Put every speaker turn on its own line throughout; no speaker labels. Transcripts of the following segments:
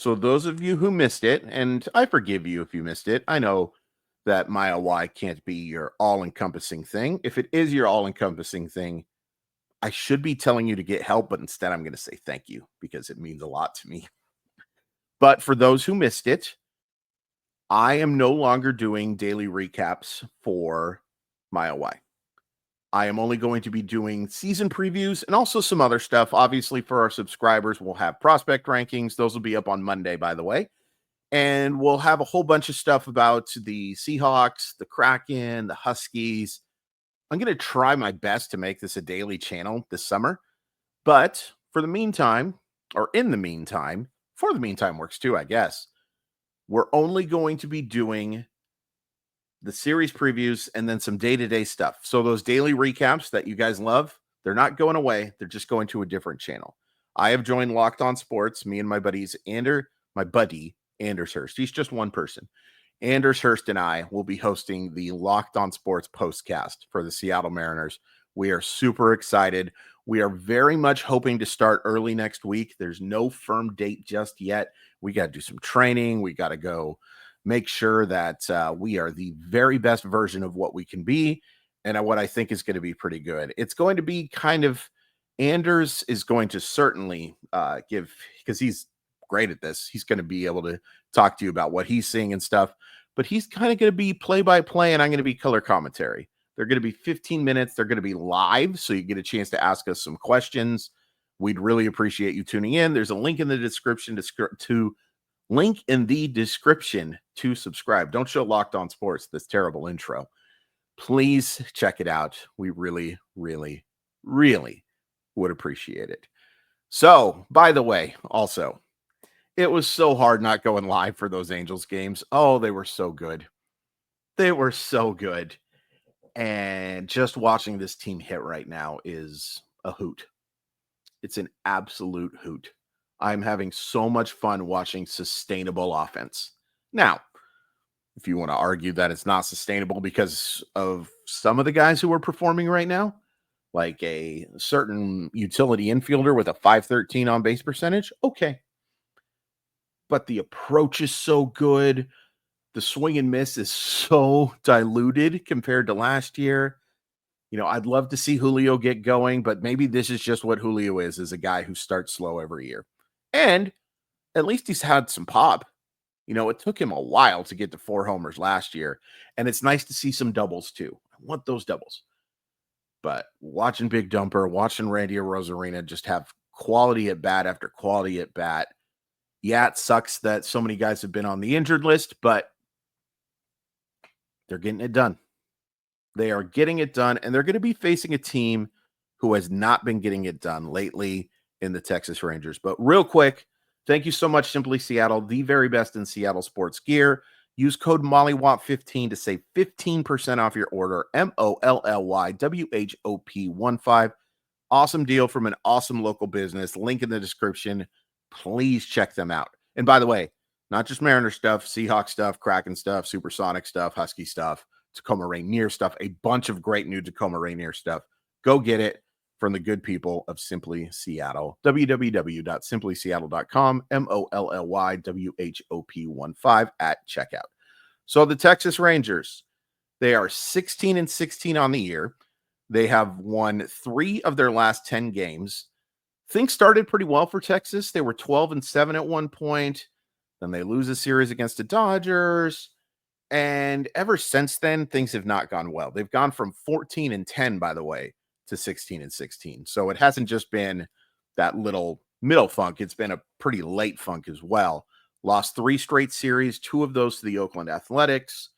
So those of you who missed it, and I forgive you if you missed it, I know that Mile Y can't be your all-encompassing thing. If it is your all-encompassing thing, I should be telling you to get help, but instead I'm going to say thank you because it means a lot to me. But for those who missed it, I am no longer doing daily recaps for Mile Y. I am only going to be doing season previews and also some other stuff. Obviously, for our subscribers, we'll have prospect rankings. Those will be up on Monday, by the way. And we'll have a whole bunch of stuff about the Seahawks, the Kraken, the Huskies. I'm going to try my best to make this a daily channel this summer. But for the meantime, or in the meantime, for the meantime works too, I guess, we're only going to be doing the series previews and then some day-to-day stuff. So those daily recaps that you guys love, they're not going away. They're just going to a different channel. I have joined Locked On Sports, me and my buddy Anders Hurst. He's just one person. Anders Hurst and I will be hosting the Locked On Sports postcast for the Seattle Mariners. We are super excited. We are very much hoping to start early next week. There's no firm date just yet. We got to do some training. We got to go make sure that we are the very best version of what we can be and what I think is going to be pretty good. It's going to be kind of, Anders is going to certainly give, because he's great at this, he's going to be able to talk to you about what he's seeing and stuff, but he's kind of going to be play-by-play and I'm going to be color commentary. They're going to be 15 minutes. They're going to be live, so you get a chance to ask us some questions. We'd really appreciate you tuning in. There's a link in the description to subscribe. Don't show Locked On Sports this terrible intro. Please check it out. We really, really, really would appreciate it. So, by the way, also, it was so hard not going live for those Angels games. Oh, they were so good. They were so good. And just watching this team hit right now is a hoot. It's an absolute hoot. I'm having so much fun watching sustainable offense. Now, if you want to argue that it's not sustainable because of some of the guys who are performing right now, like a certain utility infielder with a .513 on base percentage, okay. But the approach is so good. The swing and miss is so diluted compared to last year. You know, I'd love to see Julio get going, but maybe this is just what Julio is a guy who starts slow every year. And at least he's had some pop. You know, it took him a while to get to 4 homers last year, and it's nice to see some doubles too. I want those doubles. But watching Big Dumper, watching Randy Arozarena just have quality at bat after quality at bat. Yeah, it sucks that so many guys have been on the injured list, but they're getting it done. They are getting it done, and they're going to be facing a team who has not been getting it done lately in the Texas Rangers. But real quick, thank you so much, Simply Seattle, the very best in Seattle sports gear. Use code MOLLYWOP15 to save 15% off your order, MOLLYWHOP15. Awesome deal from an awesome local business. Link in the description. Please check them out. And by the way, not just Mariner stuff, Seahawks stuff, Kraken stuff, Supersonic stuff, Husky stuff, Tacoma Rainier stuff, a bunch of great new Tacoma Rainier stuff. Go get it from the good people of Simply Seattle. www.simplyseattle.com, MOLLYWHOP15 at checkout. So the Texas Rangers, they are 16-16 on the year. They have won 3 of their last 10 games. Things started pretty well for Texas. They were 12-7 at one point. Then they lose a series against the Dodgers. And ever since then, things have not gone well. They've gone from 14-10, by the way, to 16-16. So it hasn't just been that little middle funk. It's been a pretty late funk as well. Lost 3 straight series, 2 of those to the Oakland Athletics.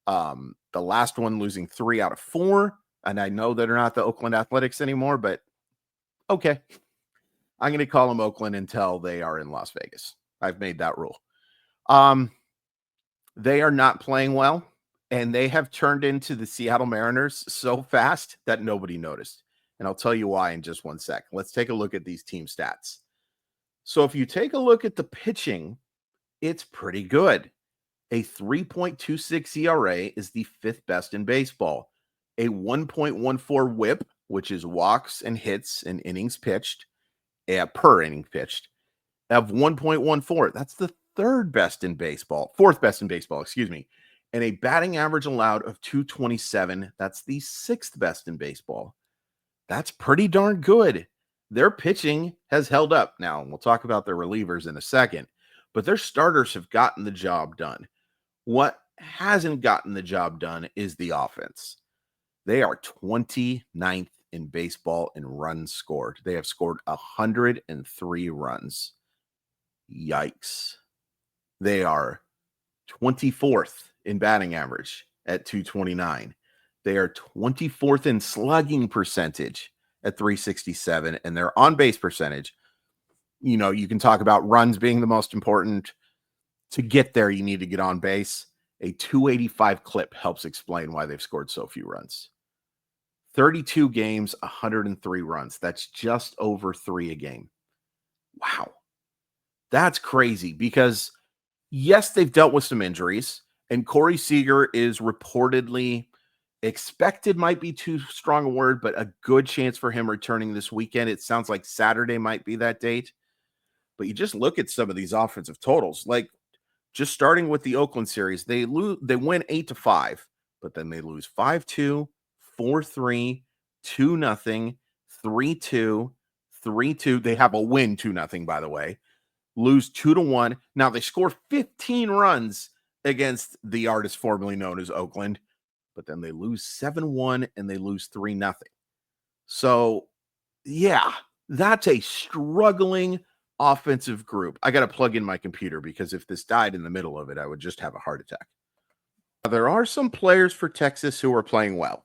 The last one losing 3 out of 4. And I know they're not the Oakland Athletics anymore, but okay. I'm going to call them Oakland until they are in Las Vegas. I've made that rule. They are not playing well, and they have turned into the Seattle Mariners so fast that nobody noticed. And I'll tell you why in just one sec. Let's take a look at these team stats. So if you take a look at the pitching, it's pretty good. A 3.26 ERA is the 5th best in baseball. A 1.14 whip, which is walks and hits and innings pitched, per inning pitched, of 1.14. That's the third best in baseball, fourth best in baseball, excuse me. And a batting average allowed of 227. That's the sixth best in baseball. That's pretty darn good. Their pitching has held up. Now, we'll talk about their relievers in a second, but their starters have gotten the job done. What hasn't gotten the job done is the offense. They are 29th in baseball in runs scored. They have scored 103 runs. Yikes. They are 24th in batting average at 229. They are 24th in slugging percentage at 367, and their on base percentage. You know, you can talk about runs being the most important. To get there, you need to get on base. A 285 clip helps explain why they've scored so few runs. 32 games, 103 runs. That's just over 3 a game. Wow. That's crazy because, yes, they've dealt with some injuries, and Corey Seager is reportedly expected, might be too strong a word, but a good chance for him returning this weekend. It sounds like Saturday might be that date. But you just look at some of these offensive totals, like just starting with the Oakland series, they win 8-5, but then they lose 5-2, 4-3, 2-0, 3-2, 3-2. They have a win 2-0, by the way. Lose 2-1. Now they score 15 runs against the artist formerly known as Oakland, but then they lose 7-1 and they lose 3-0. So, yeah, that's a struggling offensive group. I got to plug in my computer because if this died in the middle of it, I would just have a heart attack. There are some players for Texas who are playing well.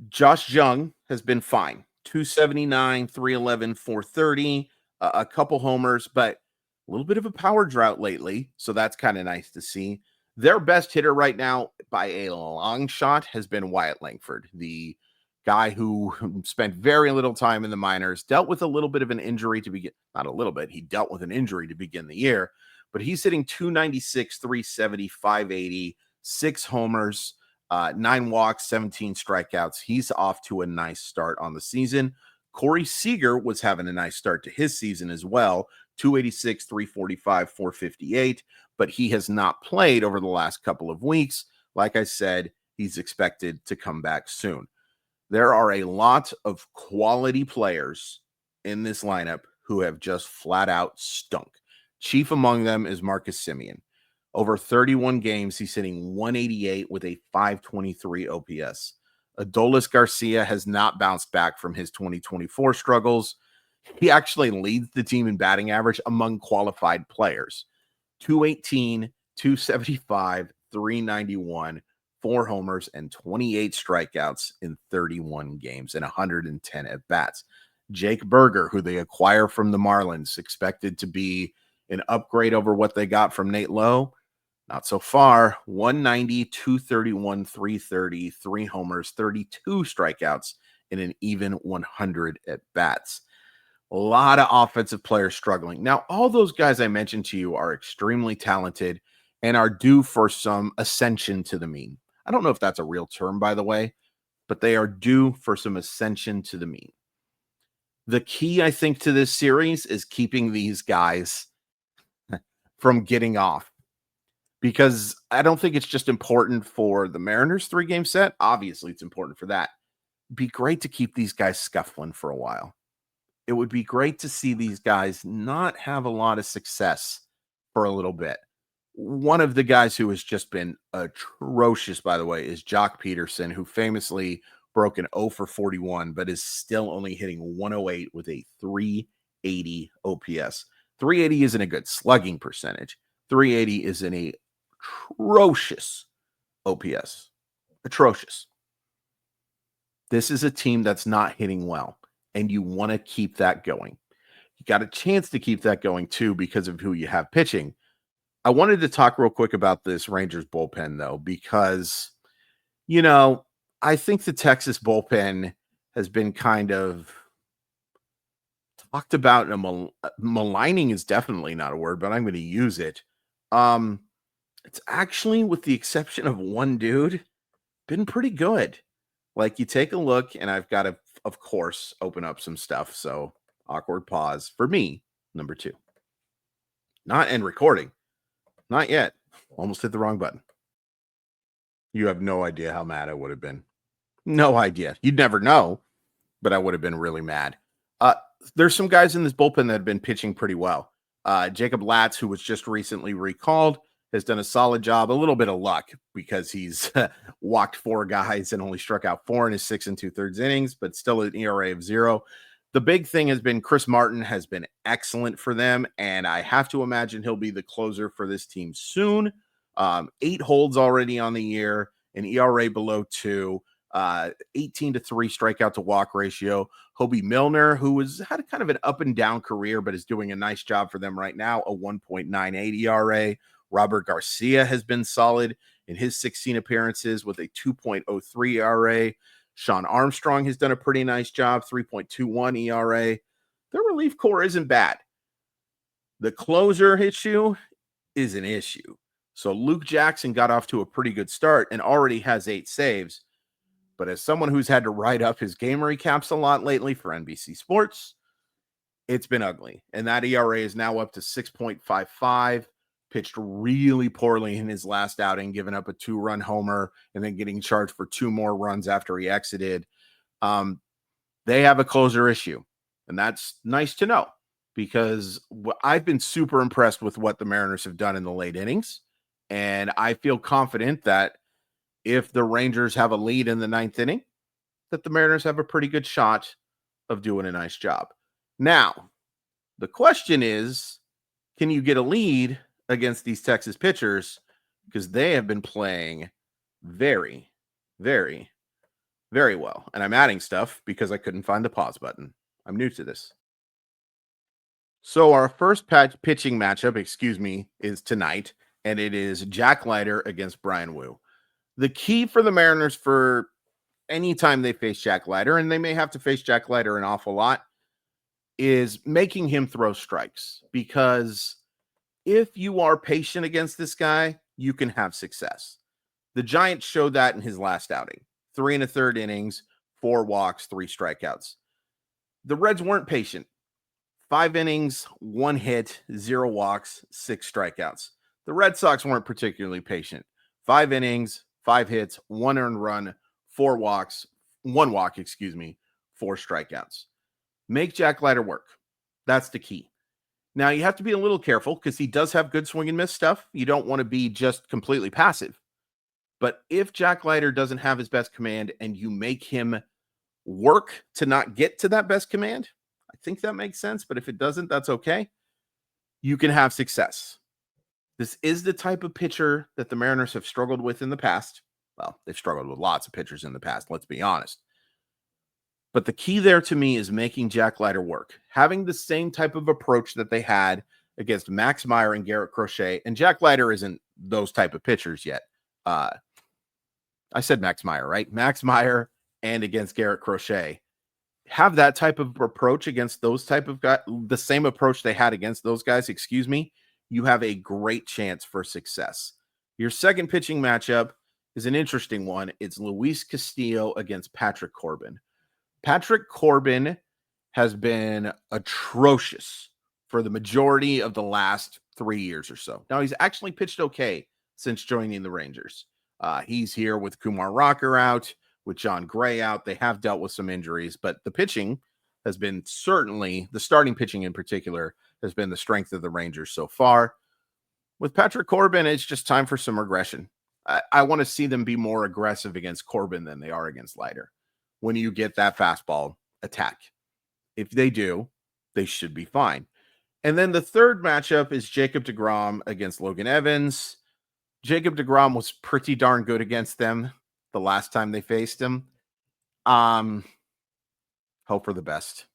Josh Jung has been fine. 279, 311, 430, a couple homers, but a little bit of a power drought lately. So that's kind of nice to see. Their best hitter right now by a long shot has been Wyatt Langford, the guy who spent very little time in the minors, dealt with a little bit of an injury to begin, not a little bit, he dealt with an injury to begin the year, but he's hitting 296, 370, 580, 6 homers, 9 walks, 17 strikeouts. He's off to a nice start on the season. Corey Seager was having a nice start to his season as well, 286, 345, 458, but he has not played over the last couple of weeks. Like I said, he's expected to come back soon. There are a lot of quality players in this lineup who have just flat out stunk. Chief among them is Marcus Semien. Over 31 games, he's hitting 188 with a 523 OPS. Adolis Garcia has not bounced back from his 2024 struggles. He actually leads the team in batting average among qualified players. 218, 275, 391, 4 homers, and 28 strikeouts in 31 games and 110 at bats. Jake Burger, who they acquire from the Marlins, expected to be an upgrade over what they got from Nate Lowe. Not so far. 190, 231, 330, 3 homers, 32 strikeouts, and an even 100 at bats. A lot of offensive players struggling. Now, all those guys I mentioned to you are extremely talented and are due for some ascension to the mean. I don't know if that's a real term, by the way, but they are due for some ascension to the mean. The key, I think, to this series is keeping these guys from getting off, because I don't think it's just important for the Mariners 3-game set. Obviously, it's important for that. It'd be great to keep these guys scuffling for a while. It would be great to see these guys not have a lot of success for a little bit. One of the guys who has just been atrocious, by the way, is Jock Peterson, who famously broke an 0 for 41, but is still only hitting 108 with a 380 OPS. 380 isn't a good slugging percentage. 380 is an atrocious OPS. Atrocious. This is a team that's not hitting well, and you want to keep that going. You got a chance to keep that going too because of who you have pitching. I wanted to talk real quick about this Rangers bullpen, though, because, you know, I think the Texas bullpen has been kind of talked about. Maligning is definitely not a word, but I'm going to use it. It's actually, with the exception of one dude, been pretty good. Like, you take a look, and I've got to, of course, open up some stuff. So, awkward pause for me. number 2. Not end recording. Not yet. Almost hit the wrong button. You have no idea how mad I would have been. No idea. You'd never know, but I would have been really mad. There's some guys in this bullpen that have been pitching pretty well. Jacob Latz, who was just recently recalled, has done a solid job. A little bit of luck because he's walked 4 guys and only struck out 4 in his 6 2/3 innings, but still an ERA of 0. The big thing has been Chris Martin has been excellent for them, and I have to imagine he'll be the closer for this team soon. 8 holds already on the year, an ERA below 2, 18-3 strikeout to walk ratio. Hobie Milner, who has had a kind of an up and down career, but is doing a nice job for them right now, a 1.98 ERA. Robert Garcia has been solid in his 16 appearances with a 2.03 ERA. Sean Armstrong has done a pretty nice job, 3.21 ERA. Their relief core isn't bad. The closer issue is an issue. So Luke Jackson got off to a pretty good start and already has 8 saves. But as someone who's had to write up his game recaps a lot lately for NBC Sports, it's been ugly. And that ERA is now up to 6.55. Pitched really poorly in his last outing, giving up a 2-run homer and then getting charged for 2 more runs after he exited. They have a closer issue, and that's nice to know because I've been super impressed with what the Mariners have done in the late innings, and I feel confident that if the Rangers have a lead in the 9th inning, that the Mariners have a pretty good shot of doing a nice job. Now, the question is, can you get a lead against these Texas pitchers? Because they have been playing very, very, very well. And I'm adding stuff because I couldn't find the pause button. I'm new to this. So our first pitching matchup, is tonight, and it is Jack Leiter against Bryan Woo. The key for the Mariners for any time they face Jack Leiter, and they may have to face Jack Leiter an awful lot, is making him throw strikes. Because if you are patient against this guy, you can have success. The Giants showed that in his last outing. 3 1/3 innings, 4 walks, 3 strikeouts. The Reds weren't patient. 5 innings, 1 hit, 0 walks, 6 strikeouts. The Red Sox weren't particularly patient. 5 innings, 5 hits, 1 earned run, 4 walks, 1 walk, 4 strikeouts. Make Jack Leiter work. That's the key. Now, you have to be a little careful because he does have good swing and miss stuff. You don't want to be just completely passive. But if Jack Leiter doesn't have his best command and you make him work to not get to that best command, I think that makes sense. But if it doesn't, that's okay. You can have success. This is the type of pitcher that the Mariners have struggled with in the past. Well, they've struggled with lots of pitchers in the past, let's be honest. But the key there to me is making Jack Leiter work. Having the same type of approach that they had against Max Meyer and Garrett Crochet. And Jack Leiter isn't those type of pitchers yet. I said Max Meyer, right? Max Meyer and against Garrett Crochet. Have that type of approach against those type of guys, the same approach they had against those guys, you have a great chance for success. Your second pitching matchup is an interesting one. It's Luis Castillo against Patrick Corbin. Patrick Corbin has been atrocious for the majority of the last 3 years or so. Now, he's actually pitched okay since joining the Rangers. He's here with Kumar Rocker out, with John Gray out. They have dealt with some injuries, but the pitching has been certainly, the starting pitching in particular, has been the strength of the Rangers so far. With Patrick Corbin, it's just time for some regression. I want to see them be more aggressive against Corbin than they are against Leiter when you get that fastball attack. If they do, they should be fine. And then the third matchup is Jacob deGrom against Logan Evans. Jacob deGrom was pretty darn good against them the last time they faced him. Hope for the best.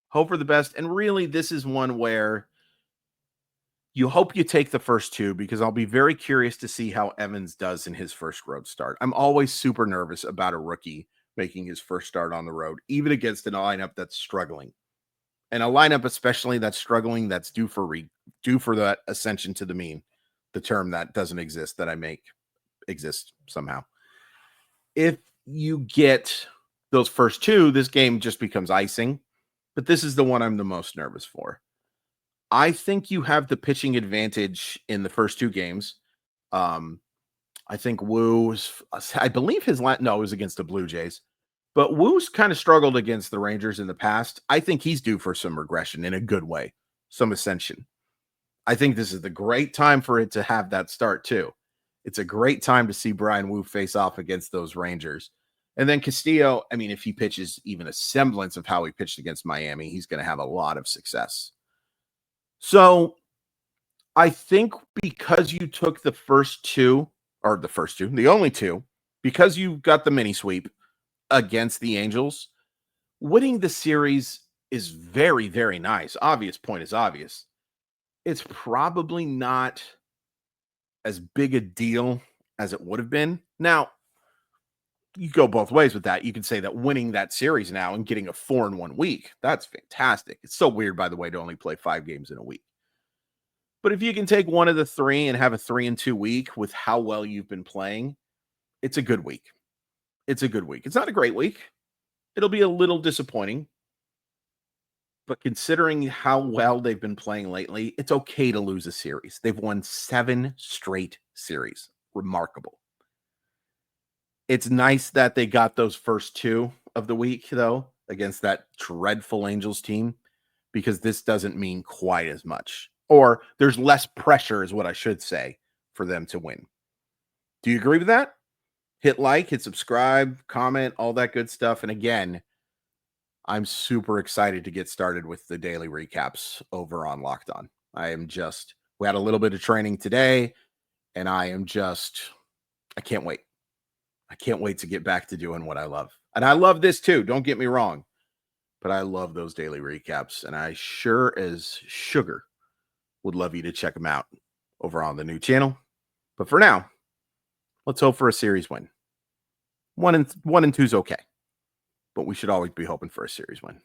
Hope for the best. And really, this is one where you hope you take the first 2 because I'll be very curious to see how Evans does in his first road start. I'm always super nervous about a rookie making his first start on the road, even against a lineup that's struggling. And a lineup especially that's struggling, that's due for that ascension to the mean, the term that doesn't exist that I make exist somehow. If you get those first 2, this game just becomes icing. But this is the one I'm the most nervous for. I think you have the pitching advantage in the first 2 games. Um, I think I believe no, it was against the Blue Jays. But Woo's kind of struggled against the Rangers in the past. I think he's due for some regression in a good way, some ascension. I think this is the great time for it to have that start too. It's a great time to see Brian Wu face off against those Rangers. And then Castillo, I mean, if he pitches even a semblance of how he pitched against Miami, he's going to have a lot of success. So I think because you took the only two, because you got the mini sweep against the Angels, winning the series is very, very nice. Obvious point is obvious. It's probably not as big a deal as it would have been. Now, you go both ways with that. You can say that winning that series now and getting a 4-1 week, that's fantastic. It's so weird, by the way, to only play 5 games in a week. But if you can take one of the 3 and have a 3-2 week with how well you've been playing, it's a good week. It's a good week. It's not a great week. It'll be a little disappointing. But considering how well they've been playing lately, it's okay to lose a series. They've won 7 straight series. Remarkable. It's nice that they got those first 2 of the week, though, against that dreadful Angels team, because this doesn't mean quite as much. Or there's less pressure, is what I should say, for them to win. Do you agree with that? Hit like, hit subscribe, comment, all that good stuff. And again, I'm super excited to get started with the daily recaps over on Locked On. We had a little bit of training today, and I can't wait. I can't wait to get back to doing what I love. And I love this too, don't get me wrong, but I love those daily recaps, and I sure as sugar would love you to check them out over on the new channel. But for now, let's hope for a series win. 1-2 is okay, but we should always be hoping for a series win.